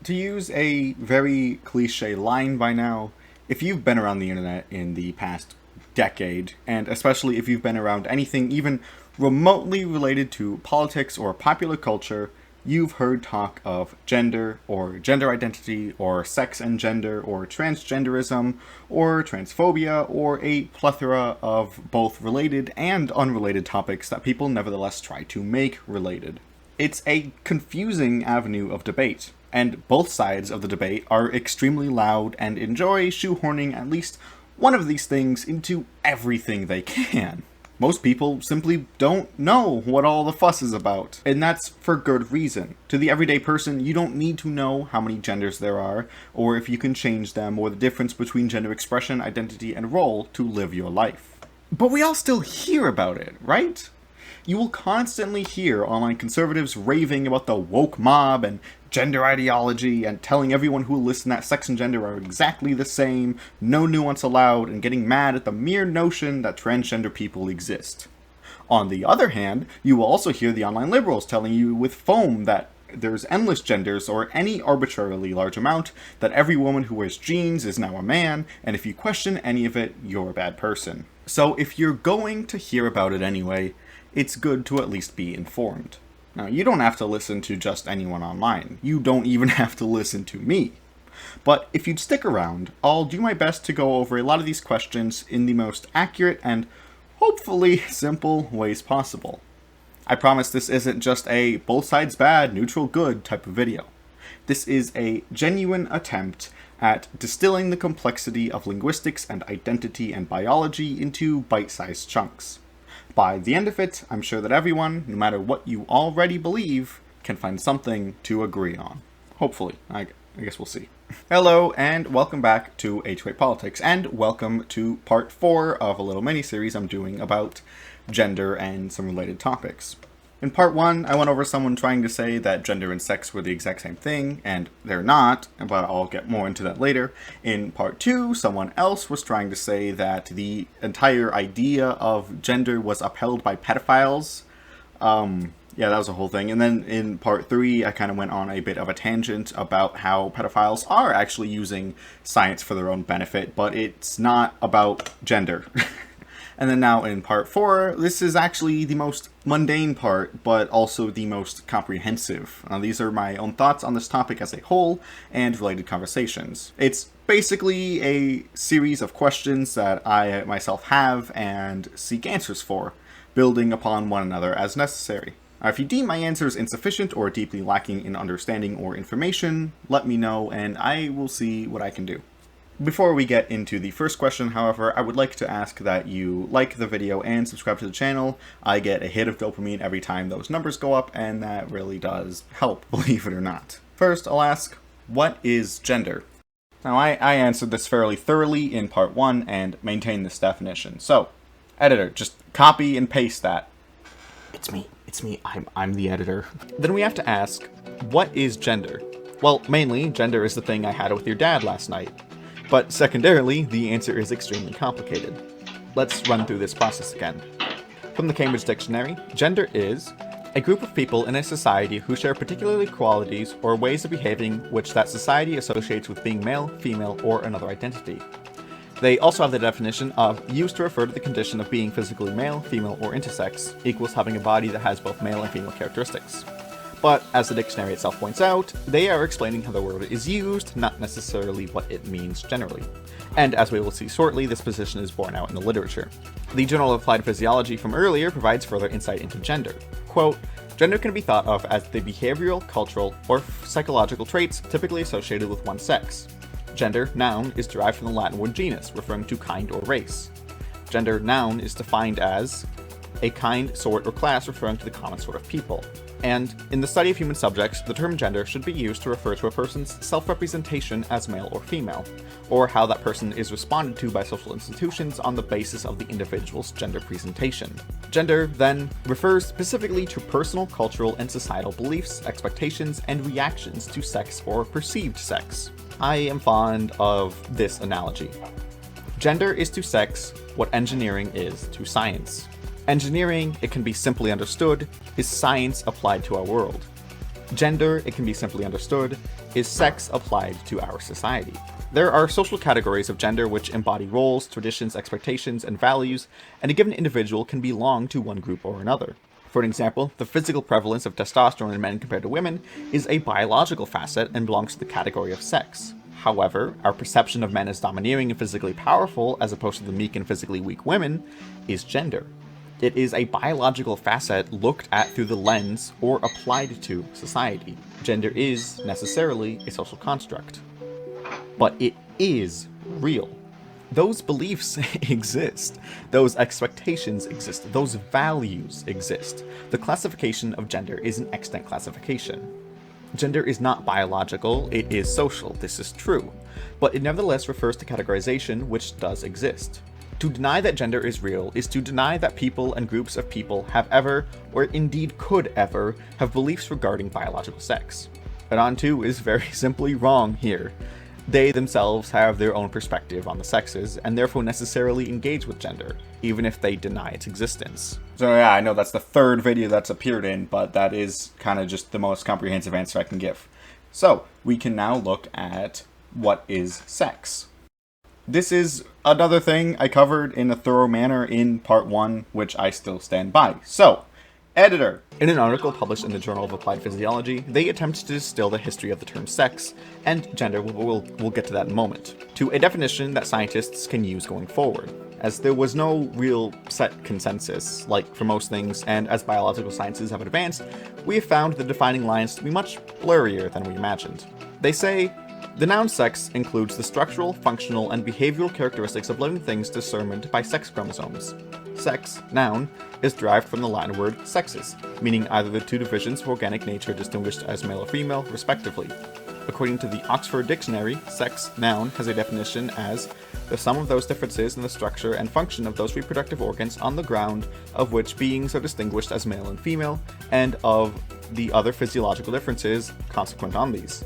To use a very cliche line by now, if you've been around the internet in the past decade, and especially if you've been around anything even remotely related to politics or popular culture, you've heard talk of gender, or gender identity, or sex and gender, or transgenderism, or transphobia, or a plethora of both related and unrelated topics that people nevertheless try to make related. It's a confusing avenue of debate, and both sides of the debate are extremely loud and enjoy shoehorning at least one of these things into everything they can. Most people simply don't know what all the fuss is about, and that's for good reason. To the everyday person, you don't need to know how many genders there are, or if you can change them, or the difference between gender expression, identity, and role to live your life. But we all still hear about it, right? You will constantly hear online conservatives raving about the woke mob and gender ideology and telling everyone who will listen that sex and gender are exactly the same, no nuance allowed, and getting mad at the mere notion that transgender people exist. On the other hand, you will also hear the online liberals telling you with foam that there's endless genders or any arbitrarily large amount, that every woman who wears jeans is now a man, and if you question any of it, you're a bad person. So if you're going to hear about it anyway, it's good to at least be informed. Now, you don't have to listen to just anyone online. You don't even have to listen to me. But if you'd stick around, I'll do my best to go over a lot of these questions in the most accurate and hopefully simple ways possible. I promise this isn't just a both sides bad, neutral good type of video. This is a genuine attempt at distilling the complexity of linguistics and identity and biology into bite-sized chunks. By the end of it, I'm sure that everyone, no matter what you already believe, can find something to agree on. Hopefully. I guess we'll see. Hello, and welcome back to H-Way Politics, and welcome to part 4 of a little mini-series I'm doing about gender and some related topics. In part 1, I went over someone trying to say that gender and sex were the exact same thing, and they're not, but I'll get more into that later. In part 2, someone else was trying to say that the entire idea of gender was upheld by pedophiles. Yeah, that was a whole thing. And then in part 3, I kind of went on a bit of a tangent about how pedophiles are actually using science for their own benefit, but it's not about gender. And then now in part 4, this is actually the most mundane part, but also the most comprehensive. These are my own thoughts on this topic as a whole, and related conversations. It's basically a series of questions that I myself have and seek answers for, building upon one another as necessary. If you deem my answers insufficient or deeply lacking in understanding or information, let me know and I will see what I can do. Before we get into the first question, however, I would like to ask that you like the video and subscribe to the channel. I get a hit of dopamine every time those numbers go up, and that really does help, believe it or not. First, I'll ask, what is gender? Now, I answered this fairly thoroughly in part 1 and maintained this definition. So, editor, just copy and paste that. It's me, I'm the editor. Then we have to ask, what is gender? Well, mainly, gender is the thing I had with your dad last night. But secondarily, the answer is extremely complicated. Let's run through this process again. From the Cambridge Dictionary, gender is a group of people in a society who share particular qualities or ways of behaving which that society associates with being male, female, or another identity. They also have the definition of used to refer to the condition of being physically male, female, or intersex, equals having a body that has both male and female characteristics. But, as the dictionary itself points out, they are explaining how the word is used, not necessarily what it means generally. And as we will see shortly, this position is borne out in the literature. The Journal of Applied Physiology from earlier provides further insight into gender. Quote, gender can be thought of as the behavioral, cultural, or psychological traits typically associated with one sex. Gender, noun, is derived from the Latin word genus, referring to kind or race. Gender, noun, is defined as a kind, sort, or class referring to the common sort of people. And, in the study of human subjects, the term gender should be used to refer to a person's self-representation as male or female, or how that person is responded to by social institutions on the basis of the individual's gender presentation. Gender, then, refers specifically to personal, cultural, and societal beliefs, expectations, and reactions to sex or perceived sex. I am fond of this analogy. Gender is to sex what engineering is to science. Engineering, it can be simply understood, is science applied to our world. Gender, it can be simply understood, is sex applied to our society. There are social categories of gender which embody roles, traditions, expectations, and values, and a given individual can belong to one group or another. For an example, the physical prevalence of testosterone in men compared to women is a biological facet and belongs to the category of sex. However, our perception of men as domineering and physically powerful, as opposed to the meek and physically weak women, is gender. It is a biological facet looked at through the lens or applied to society. Gender is, necessarily, a social construct. But it is real. Those beliefs exist. Those expectations exist. Those values exist. The classification of gender is an extant classification. Gender is not biological, it is social, this is true. But it nevertheless refers to categorization, which does exist. To deny that gender is real is to deny that people and groups of people have ever, or indeed could ever, have beliefs regarding biological sex. Anantu is very simply wrong here. They themselves have their own perspective on the sexes, and therefore necessarily engage with gender, even if they deny its existence. So yeah, I know that's the third video that's appeared in, but that is kind of just the most comprehensive answer I can give. So, we can now look at what is sex. This is another thing I covered in a thorough manner in part 1, which I still stand by. So, editor. In an article published in the Journal of Applied Physiology, they attempt to distill the history of the term sex, and gender, we'll get to that in a moment, to a definition that scientists can use going forward. As there was no real set consensus, like for most things, and as biological sciences have advanced, we have found the defining lines to be much blurrier than we imagined. They say, the noun sex includes the structural, functional, and behavioral characteristics of living things determined by sex chromosomes. Sex, noun, is derived from the Latin word sexus, meaning either the two divisions of organic nature distinguished as male or female, respectively. According to the Oxford Dictionary, sex, noun, has a definition as the sum of those differences in the structure and function of those reproductive organs on the ground of which beings are distinguished as male and female, and of the other physiological differences consequent on these.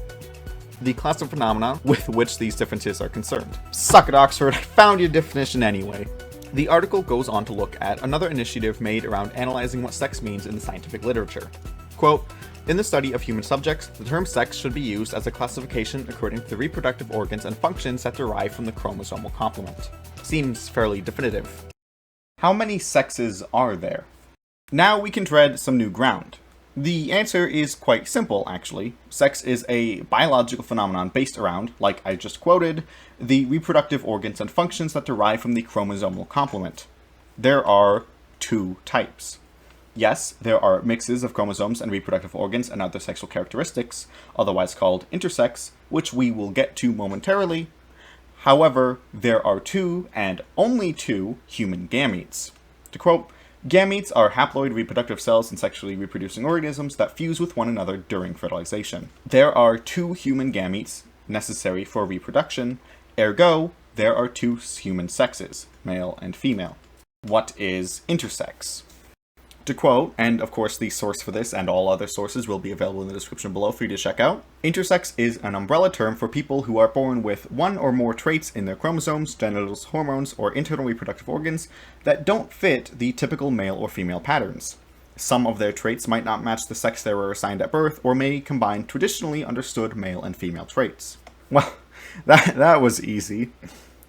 The class of phenomena with which these differences are concerned. Suck it, Oxford, I found your definition anyway. The article goes on to look at another initiative made around analyzing what sex means in the scientific literature. Quote, in the study of human subjects, the term sex should be used as a classification according to the reproductive organs and functions that derive from the chromosomal complement. Seems fairly definitive. How many sexes are there? Now we can tread some new ground. The answer is quite simple, actually. Sex is a biological phenomenon based around, like I just quoted, the reproductive organs and functions that derive from the chromosomal complement. There are two types. Yes, there are mixes of chromosomes and reproductive organs and other sexual characteristics, otherwise called intersex, which we will get to momentarily. However, there are two, and only two, human gametes. To quote, gametes are haploid reproductive cells in sexually reproducing organisms that fuse with one another during fertilization. There are two human gametes necessary for reproduction, ergo, there are two human sexes, male and female. What is intersex? To quote, and of course the source for this and all other sources will be available in the description below for you to check out, intersex is an umbrella term for people who are born with one or more traits in their chromosomes, genitals, hormones, or internal reproductive organs that don't fit the typical male or female patterns. Some of their traits might not match the sex they were assigned at birth, or may combine traditionally understood male and female traits. Well, that was easy.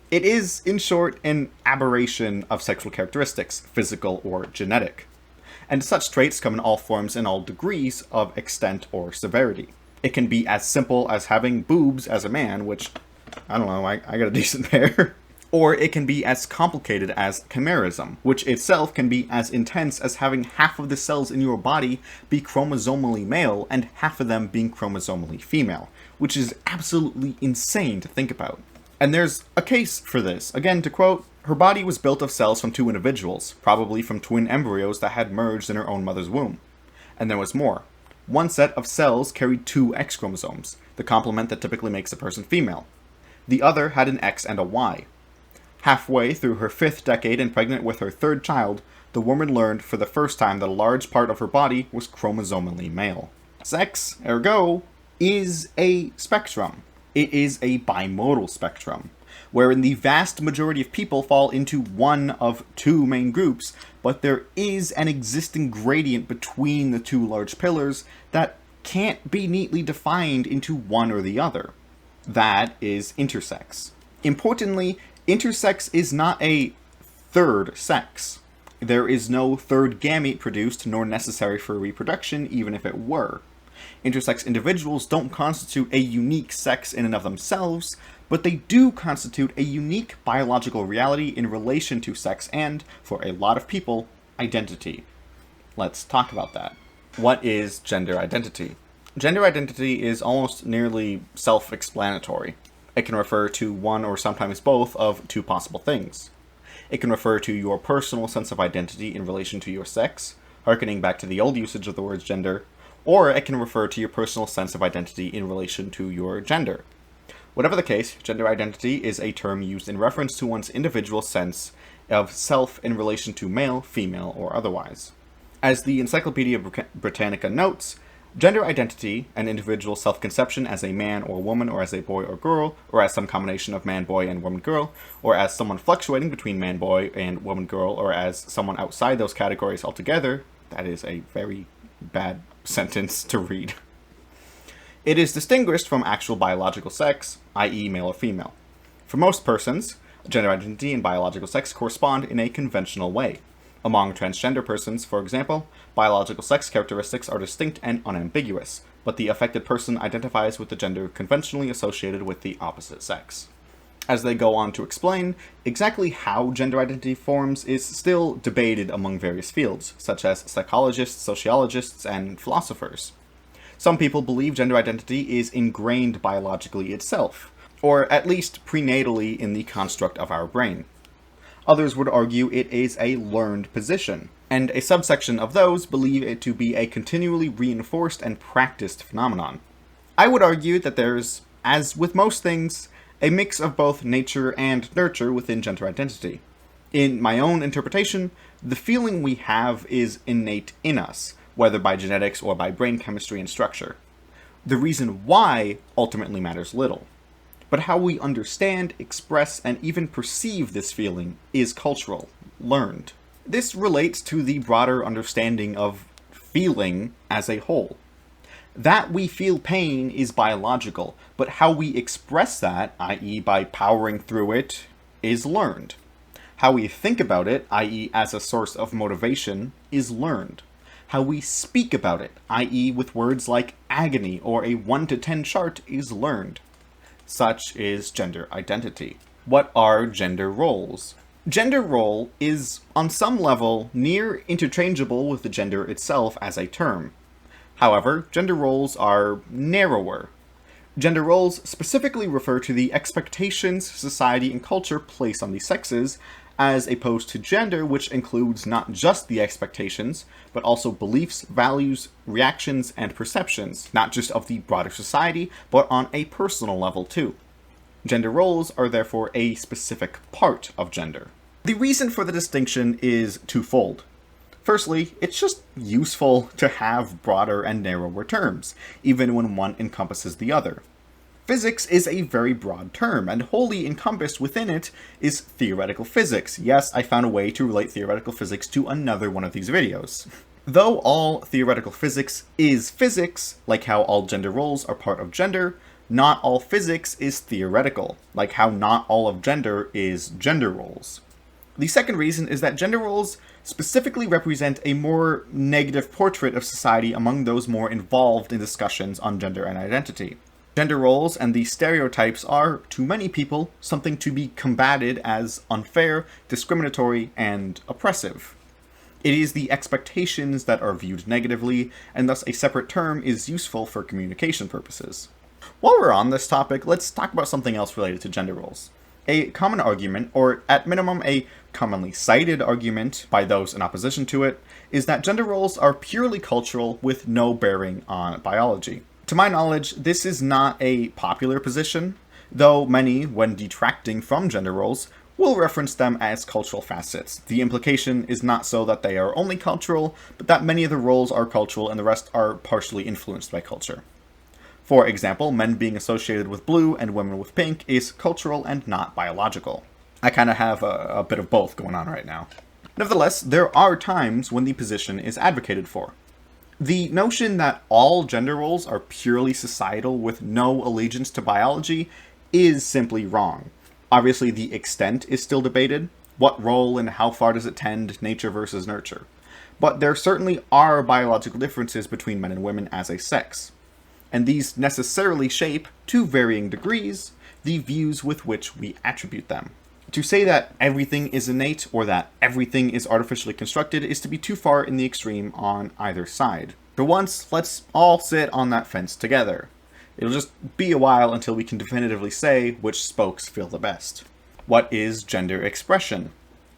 It is, in short, an aberration of sexual characteristics, physical or genetic. And such traits come in all forms and all degrees of extent or severity. It can be as simple as having boobs as a man, which, I don't know, I got a decent pair. Or it can be as complicated as chimerism, which itself can be as intense as having half of the cells in your body be chromosomally male and half of them being chromosomally female, which is absolutely insane to think about. And there's a case for this. Again, to quote, her body was built of cells from two individuals, probably from twin embryos that had merged in her own mother's womb. And there was more. One set of cells carried two X chromosomes, the complement that typically makes a person female. The other had an X and a Y. Halfway through her 5th decade and pregnant with her 3rd child, the woman learned for the first time that a large part of her body was chromosomally male. Sex, ergo, is a spectrum. It is a bimodal spectrum, wherein the vast majority of people fall into one of two main groups, but there is an existing gradient between the two large pillars that can't be neatly defined into one or the other. That is intersex. Importantly, intersex is not a third sex. There is no third gamete produced nor necessary for reproduction, even if it were. Intersex individuals don't constitute a unique sex in and of themselves, but they do constitute a unique biological reality in relation to sex and, for a lot of people, identity. Let's talk about that. What is gender identity? Gender identity is almost nearly self-explanatory. It can refer to one or sometimes both of two possible things. It can refer to your personal sense of identity in relation to your sex, harkening back to the old usage of the word gender, or it can refer to your personal sense of identity in relation to your gender. Whatever the case, gender identity is a term used in reference to one's individual sense of self in relation to male, female, or otherwise. As the Encyclopedia Britannica notes, gender identity, an individual self-conception as a man or woman, or as a boy or girl, or as some combination of man, boy, and woman, girl, or as someone fluctuating between man, boy, and woman, girl, or as someone outside those categories altogether. That is a very bad sentence to read. It is distinguished from actual biological sex, i.e. male or female. For most persons, gender identity and biological sex correspond in a conventional way. Among transgender persons, for example, biological sex characteristics are distinct and unambiguous, but the affected person identifies with the gender conventionally associated with the opposite sex. As they go on to explain, exactly how gender identity forms is still debated among various fields, such as psychologists, sociologists, and philosophers. Some people believe gender identity is ingrained biologically itself, or at least prenatally in the construct of our brain. Others would argue it is a learned position, and a subsection of those believe it to be a continually reinforced and practiced phenomenon. I would argue that there's, as with most things, a mix of both nature and nurture within gender identity. In my own interpretation, the feeling we have is innate in us, whether by genetics or by brain chemistry and structure. The reason why ultimately matters little. But how we understand, express, and even perceive this feeling is cultural, learned. This relates to the broader understanding of feeling as a whole. That we feel pain is biological, but how we express that, i.e. by powering through it, is learned. How we think about it, i.e. as a source of motivation, is learned. How we speak about it, i.e. with words like agony or a 1 to 10 chart, is learned. Such is gender identity. What are gender roles? Gender role is, on some level, near interchangeable with the gender itself as a term. However, gender roles are narrower. Gender roles specifically refer to the expectations society and culture place on the sexes, as opposed to gender, which includes not just the expectations, but also beliefs, values, reactions, and perceptions, not just of the broader society, but on a personal level too. Gender roles are therefore a specific part of gender. The reason for the distinction is twofold. Firstly, it's just useful to have broader and narrower terms, even when one encompasses the other. Physics is a very broad term, and wholly encompassed within it is theoretical physics. Yes, I found a way to relate theoretical physics to another one of these videos. Though all theoretical physics is physics, like how all gender roles are part of gender, not all physics is theoretical, like how not all of gender is gender roles. The second reason is that gender roles specifically represent a more negative portrait of society among those more involved in discussions on gender and identity. Gender roles and these stereotypes are, to many people, something to be combated as unfair, discriminatory, and oppressive. It is the expectations that are viewed negatively, and thus a separate term is useful for communication purposes. While we're on this topic, let's talk about something else related to gender roles. A common argument, or at minimum a commonly cited argument by those in opposition to it, is that gender roles are purely cultural with no bearing on biology. To my knowledge, this is not a popular position, though many, when detracting from gender roles, will reference them as cultural facets. The implication is not so that they are only cultural, but that many of the roles are cultural and the rest are partially influenced by culture. For example, men being associated with blue and women with pink is cultural and not biological. I kind of have a bit of both going on right now. Nevertheless, there are times when the position is advocated for. The notion that all gender roles are purely societal with no allegiance to biology is simply wrong. Obviously, the extent is still debated. What role and how far does it tend, nature versus nurture? But there certainly are biological differences between men and women as a sex. And these necessarily shape, to varying degrees, the views with which we attribute them. To say that everything is innate or that everything is artificially constructed is to be too far in the extreme on either side. For once, let's all sit on that fence together. It'll just be a while until we can definitively say which spokes feel the best. What is gender expression?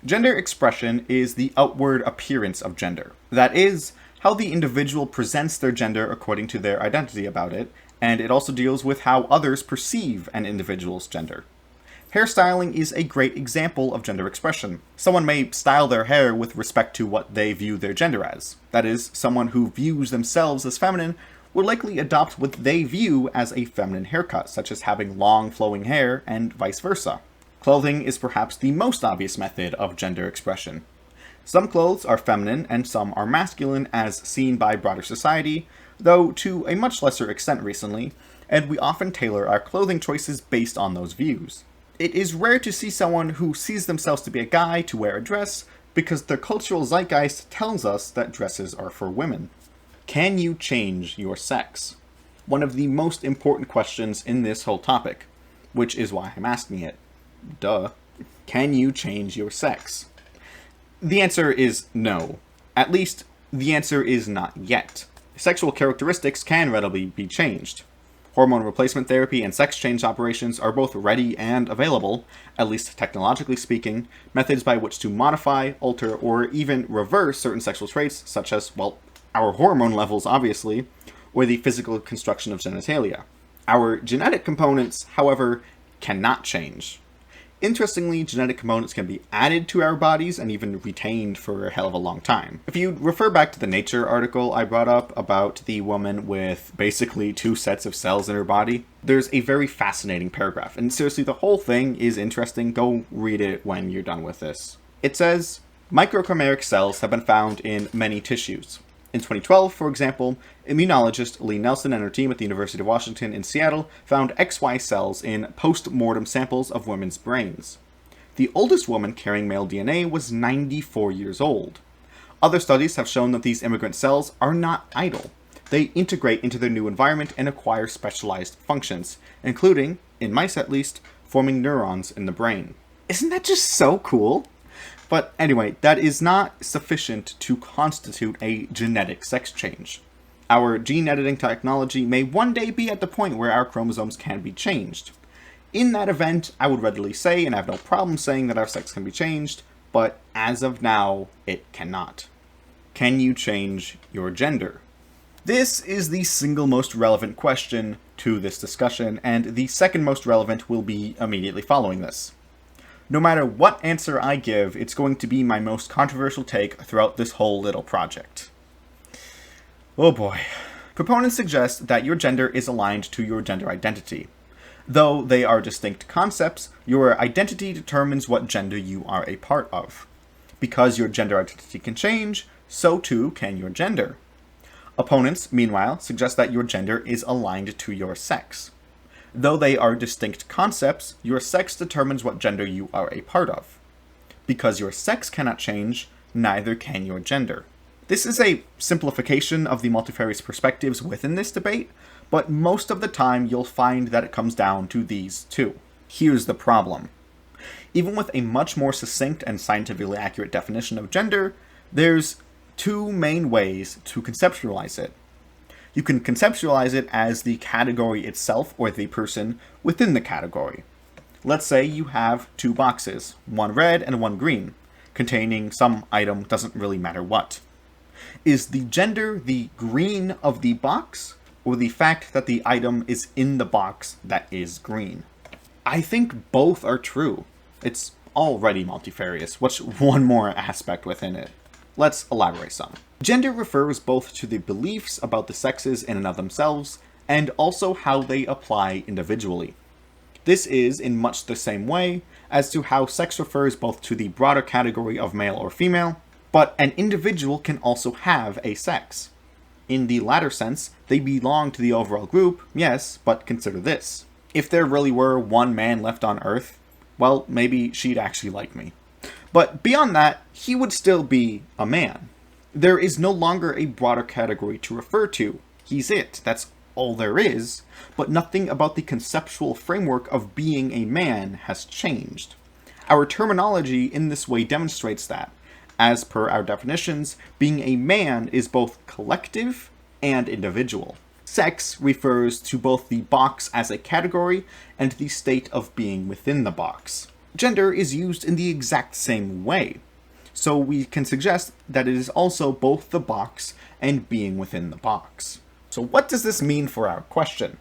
Gender expression is the outward appearance of gender. That is, how the individual presents their gender according to their identity about it, and it also deals with how others perceive an individual's gender. Hairstyling is a great example of gender expression. Someone may style their hair with respect to what they view their gender as. That is, someone who views themselves as feminine will likely adopt what they view as a feminine haircut, such as having long flowing hair, and vice versa. Clothing is perhaps the most obvious method of gender expression. Some clothes are feminine and some are masculine as seen by broader society, though to a much lesser extent recently, and we often tailor our clothing choices based on those views. It is rare to see someone who sees themselves to be a guy to wear a dress because the cultural zeitgeist tells us that dresses are for women. Can you change your sex? One of the most important questions in this whole topic, which is why I'm asking it. Duh. Can you change your sex? The answer is no. At least, the answer is not yet. Sexual characteristics can readily be changed. Hormone replacement therapy and sex change operations are both ready and available, at least technologically speaking, methods by which to modify, alter, or even reverse certain sexual traits, such as, well, our hormone levels, obviously, or the physical construction of genitalia. Our genetic components, however, cannot change. Interestingly, genetic components can be added to our bodies and even retained for a hell of a long time. If you refer back to the Nature article I brought up about the woman with basically 2 sets of cells in her body, there's a very fascinating paragraph. And seriously, the whole thing is interesting. Go read it when you're done with this. It says, microchimeric cells have been found in many tissues. In 2012, for example, immunologist Lee Nelson and her team at the University of Washington in Seattle found XY cells in post-mortem samples of women's brains. The oldest woman carrying male DNA was 94 years old. Other studies have shown that these immigrant cells are not idle. They integrate into their new environment and acquire specialized functions, including, in mice at least, forming neurons in the brain. Isn't that just so cool? But anyway, that is not sufficient to constitute a genetic sex change. Our gene editing technology may one day be at the point where our chromosomes can be changed. In that event, I would readily say, and I have no problem saying, that our sex can be changed, but as of now, it cannot. Can you change your gender? This is the single most relevant question to this discussion, and the second most relevant will be immediately following this. No matter what answer I give, it's going to be my most controversial take throughout this whole little project. Oh boy. Proponents suggest that your gender is aligned to your gender identity. Though they are distinct concepts, your identity determines what gender you are a part of. Because your gender identity can change, so too can your gender. Opponents, meanwhile, suggest that your gender is aligned to your sex. Though they are distinct concepts, your sex determines what gender you are a part of. Because your sex cannot change, neither can your gender. This is a simplification of the multifarious perspectives within this debate, but most of the time you'll find that it comes down to these two. Here's the problem. Even with a much more succinct and scientifically accurate definition of gender, there's 2 main ways to conceptualize it. You can conceptualize it as the category itself or the person within the category. Let's say you have 2 boxes, one red and one green, containing some item, doesn't really matter what. Is the gender the green of the box, or the fact that the item is in the box that is green? I think both are true. It's already multifarious. What's one more aspect within it? Let's elaborate some. Gender refers both to the beliefs about the sexes in and of themselves, and also how they apply individually. This is in much the same way as to how sex refers both to the broader category of male or female, but an individual can also have a sex. In the latter sense, they belong to the overall group, yes, but consider this. If there really were one man left on Earth, well, maybe she'd actually like me. But beyond that, he would still be a man. There is no longer a broader category to refer to. He's it. That's all there is. But nothing about the conceptual framework of being a man has changed. Our terminology in this way demonstrates that. As per our definitions, being a man is both collective and individual. Sex refers to both the box as a category and the state of being within the box. Gender is used in the exact same way, so we can suggest that it is also both the box and being within the box. So what does this mean for our question?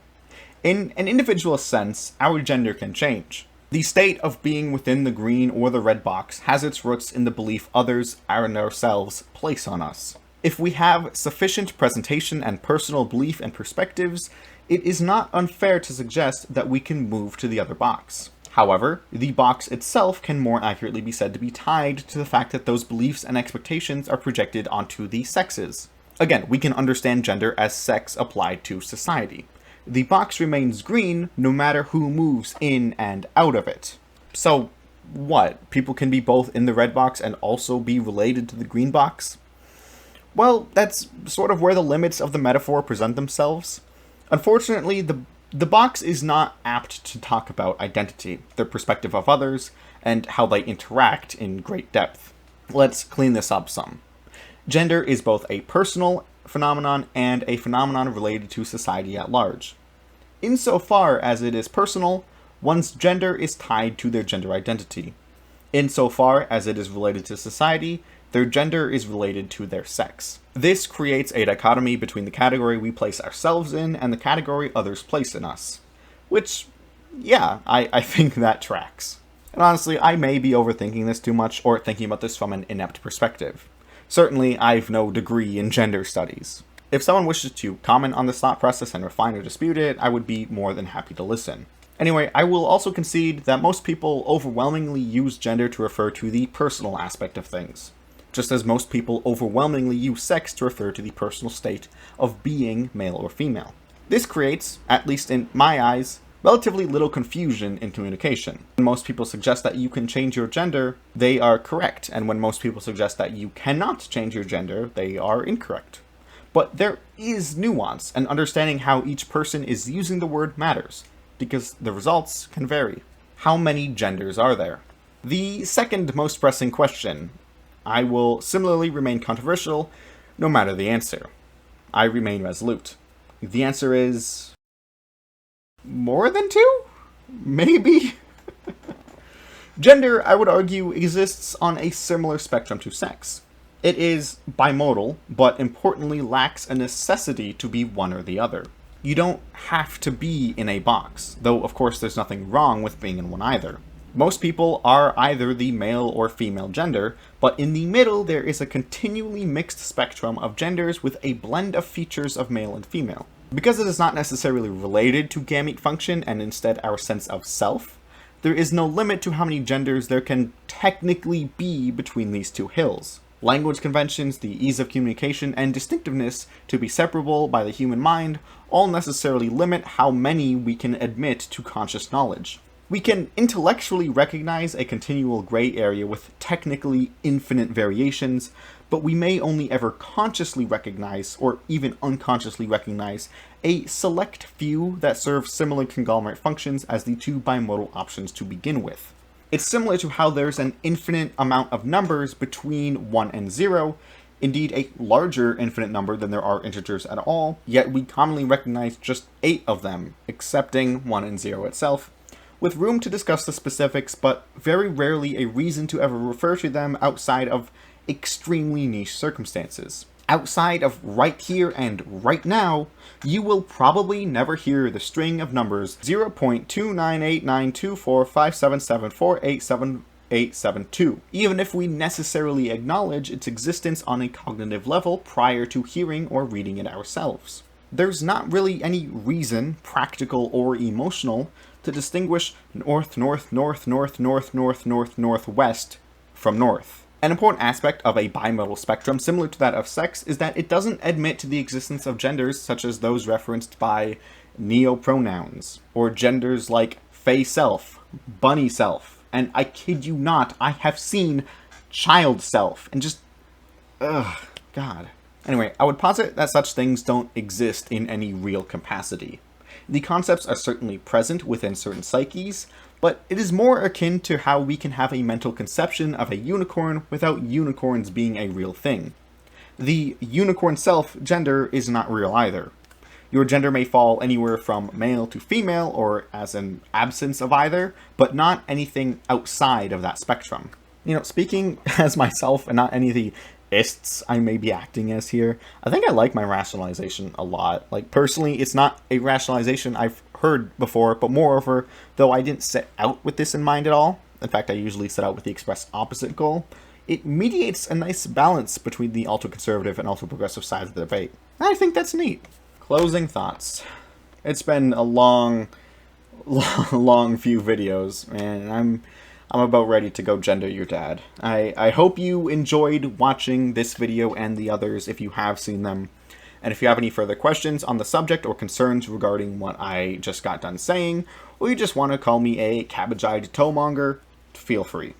In an individual sense, our gender can change. The state of being within the green or the red box has its roots in the belief others and ourselves place on us. If we have sufficient presentation and personal belief and perspectives, it is not unfair to suggest that we can move to the other box. However, the box itself can more accurately be said to be tied to the fact that those beliefs and expectations are projected onto the sexes. Again, we can understand gender as sex applied to society. The box remains green no matter who moves in and out of it. So, what? People can be both in the red box and also be related to the green box? Well, that's sort of where the limits of the metaphor present themselves. Unfortunately, the box is not apt to talk about identity, the perspective of others, and how they interact in great depth. Let's clean this up some. Gender is both a personal phenomenon and a phenomenon related to society at large. Insofar as it is personal, one's gender is tied to their gender identity. Insofar as it is related to society, their gender is related to their sex. This creates a dichotomy between the category we place ourselves in and the category others place in us. Which, yeah, I think that tracks. And honestly, I may be overthinking this too much or thinking about this from an inept perspective. Certainly, I've no degree in gender studies. If someone wishes to comment on this thought process and refine or dispute it, I would be more than happy to listen. Anyway, I will also concede that most people overwhelmingly use gender to refer to the personal aspect of things, just as most people overwhelmingly use sex to refer to the personal state of being male or female. This creates, at least in my eyes, relatively little confusion in communication. When most people suggest that you can change your gender, they are correct, and when most people suggest that you cannot change your gender, they are incorrect. But there is nuance, and understanding how each person is using the word matters, because the results can vary. How many genders are there? The second most pressing question. I will similarly remain controversial, no matter the answer. I remain resolute. The answer is more than two? Maybe? Gender, I would argue, exists on a similar spectrum to sex. It is bimodal, but importantly lacks a necessity to be one or the other. You don't have to be in a box, though of course there's nothing wrong with being in one either. Most people are either the male or female gender, but in the middle there is a continually mixed spectrum of genders with a blend of features of male and female. Because it is not necessarily related to gamete function and instead our sense of self, there is no limit to how many genders there can technically be between these two hills. Language conventions, the ease of communication, and distinctiveness to be separable by the human mind all necessarily limit how many we can admit to conscious knowledge. We can intellectually recognize a continual gray area with technically infinite variations, but we may only ever consciously recognize, or even unconsciously recognize, a select few that serve similar conglomerate functions as the two bimodal options to begin with. It's similar to how there's an infinite amount of numbers between 1 and 0, indeed a larger infinite number than there are integers at all, yet we commonly recognize just 8 of them, excepting 1 and 0 itself, with room to discuss the specifics, but very rarely a reason to ever refer to them outside of extremely niche circumstances. Outside of right here and right now, you will probably never hear the string of numbers 0.29892457774878872, even if we necessarily acknowledge its existence on a cognitive level prior to hearing or reading it ourselves. There's not really any reason, practical or emotional, to distinguish north, north, north, north, north, north, north, northwest from north. An important aspect of a bimodal spectrum, similar to that of sex, is that it doesn't admit to the existence of genders such as those referenced by neopronouns, or genders like fey self, bunny self, and I kid you not, I have seen child self, and just, ugh, God. Anyway, I would posit that such things don't exist in any real capacity. The concepts are certainly present within certain psyches, but it is more akin to how we can have a mental conception of a unicorn without unicorns being a real thing. The unicorn self gender is not real either. Your gender may fall anywhere from male to female, or as an absence of either, but not anything outside of that spectrum. You know, speaking as myself and not any of the ists I may be acting as here, I think I like my rationalization a lot. Like, personally, it's not a rationalization I've heard before, but moreover, though I didn't set out with this in mind at all, in fact I usually set out with the express opposite goal, it mediates a nice balance between the ultra-conservative and ultra-progressive sides of the debate. And I think that's neat. Closing thoughts. It's been a long few videos, and I'm about ready to go gender your dad. I hope you enjoyed watching this video and the others if you have seen them. And if you have any further questions on the subject or concerns regarding what I just got done saying, or you just want to call me a cabbage-eyed toemonger, feel free.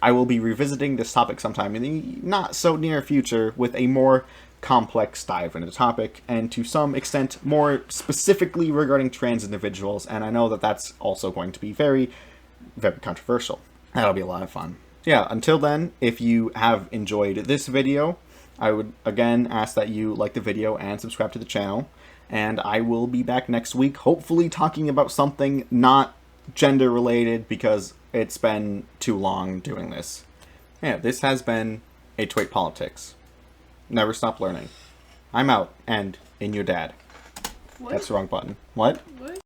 I will be revisiting this topic sometime in the not-so-near future with a more complex dive into the topic, and to some extent more specifically regarding trans individuals, and I know that that's also going to be very, very controversial. That'll be a lot of fun. Yeah, until then, if you have enjoyed this video, I would again ask that you like the video and subscribe to the channel, and I will be back next week, hopefully talking about something not gender related, because it's been too long doing this. Yeah, this has been A Twait Politics. Never stop learning. I'm out, and in your dad. What? That's the wrong button. What? What?